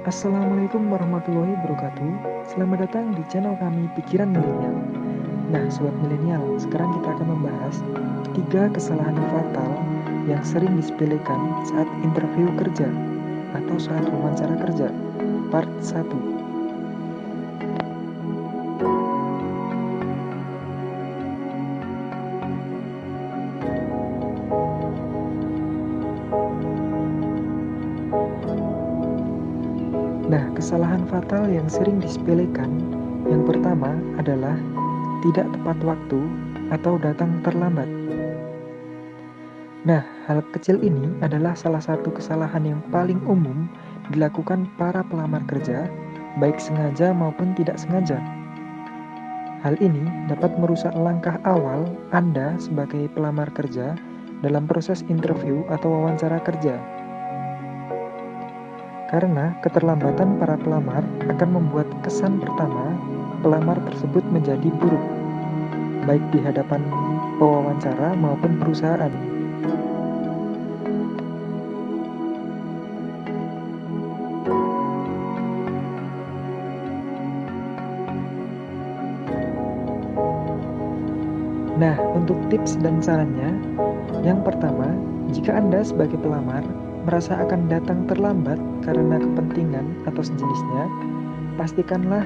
Assalamualaikum warahmatullahi wabarakatuh. Selamat datang di channel kami Pikiran Milenial. Nah, sobat milenial, sekarang kita akan membahas 3 kesalahan fatal yang sering disepelekan saat interview kerja atau saat wawancara kerja. Part 1. Nah, kesalahan fatal yang sering disepelekan yang pertama adalah tidak tepat waktu atau datang terlambat. Nah, hal kecil ini adalah salah satu kesalahan yang paling umum dilakukan para pelamar kerja, baik sengaja maupun tidak sengaja. Hal ini dapat merusak langkah awal Anda sebagai pelamar kerja dalam proses interview atau wawancara kerja. Karena keterlambatan para pelamar akan membuat kesan pertama pelamar tersebut menjadi buruk, baik di hadapan pewawancara maupun perusahaan. Nah, untuk tips dan sarannya, yang pertama, jika Anda sebagai pelamar merasa akan datang terlambat karena kepentingan atau sejenisnya, pastikanlah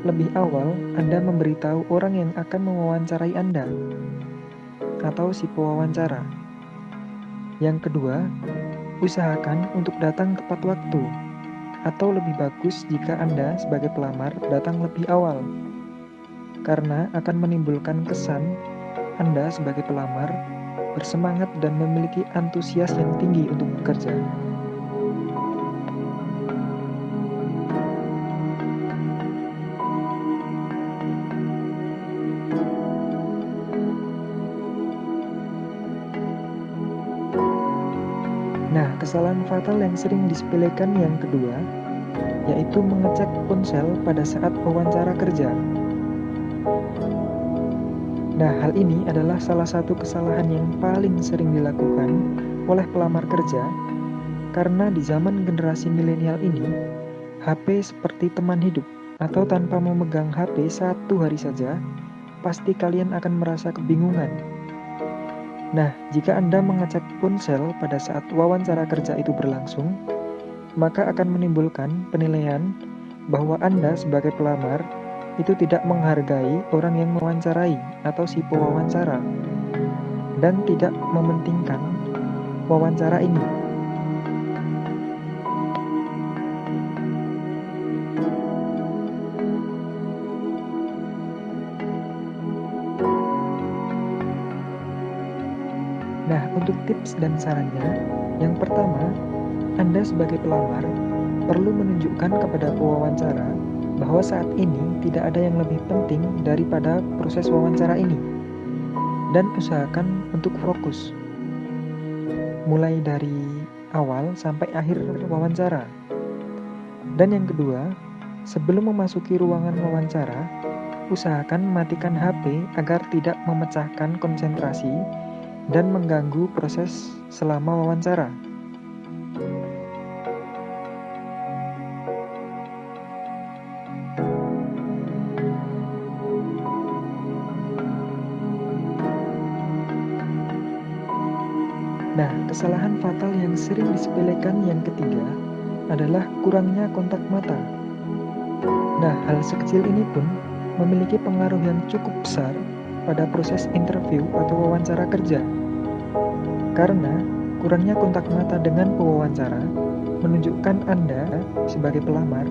lebih awal Anda memberitahu orang yang akan mewawancarai Anda atau si pewawancara. Yang kedua, usahakan untuk datang tepat waktu, atau lebih bagus jika Anda sebagai pelamar datang lebih awal, karena akan menimbulkan kesan Anda sebagai pelamar bersemangat dan memiliki antusias yang tinggi untuk bekerja. Nah, kesalahan fatal yang sering disepelekan yang kedua, yaitu mengecek ponsel pada saat wawancara kerja. Nah, hal ini adalah salah satu kesalahan yang paling sering dilakukan oleh pelamar kerja, karena di zaman generasi milenial ini, HP seperti teman hidup, atau tanpa memegang HP satu hari saja, pasti kalian akan merasa kebingungan. Nah, jika Anda mengecek ponsel pada saat wawancara kerja itu berlangsung, maka akan menimbulkan penilaian bahwa Anda sebagai pelamar itu tidak menghargai orang yang mewawancarai atau si pewawancara, dan tidak mementingkan wawancara ini. Nah, untuk tips dan sarannya, yang pertama, Anda sebagai pelamar perlu menunjukkan kepada pewawancara bahwa saat ini tidak ada yang lebih penting daripada proses wawancara ini, dan usahakan untuk fokus mulai dari awal sampai akhir wawancara. Dan yang kedua, sebelum memasuki ruangan wawancara, usahakan matikan HP agar tidak memecahkan konsentrasi dan mengganggu proses selama wawancara. Nah, kesalahan fatal yang sering disepelekan yang ketiga adalah kurangnya kontak mata. Nah, hal sekecil ini pun memiliki pengaruh yang cukup besar pada proses interview atau wawancara kerja. Karena kurangnya kontak mata dengan pewawancara menunjukkan Anda sebagai pelamar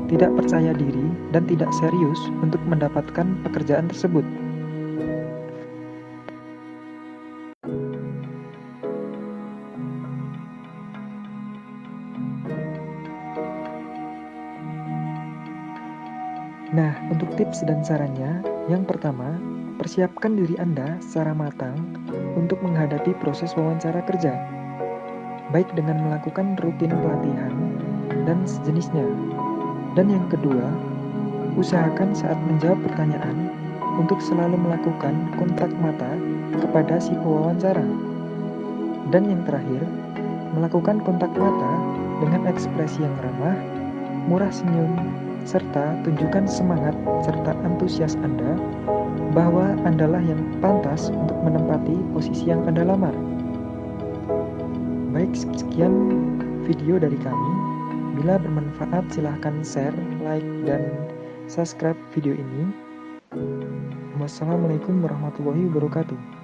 tidak percaya diri dan tidak serius untuk mendapatkan pekerjaan tersebut. Nah, untuk tips dan sarannya, yang pertama, persiapkan diri Anda secara matang untuk menghadapi proses wawancara kerja, baik dengan melakukan rutin pelatihan dan sejenisnya. Dan yang kedua, usahakan saat menjawab pertanyaan untuk selalu melakukan kontak mata kepada si pewawancara. Dan yang terakhir, melakukan kontak mata dengan ekspresi yang ramah murah senyum, serta tunjukkan semangat serta antusias Anda bahwa Andalah yang pantas untuk menempati posisi yang Anda lamar. Baik, sekian video dari kami. Bila bermanfaat, silahkan share, like, dan subscribe video ini. Wassalamualaikum warahmatullahi wabarakatuh.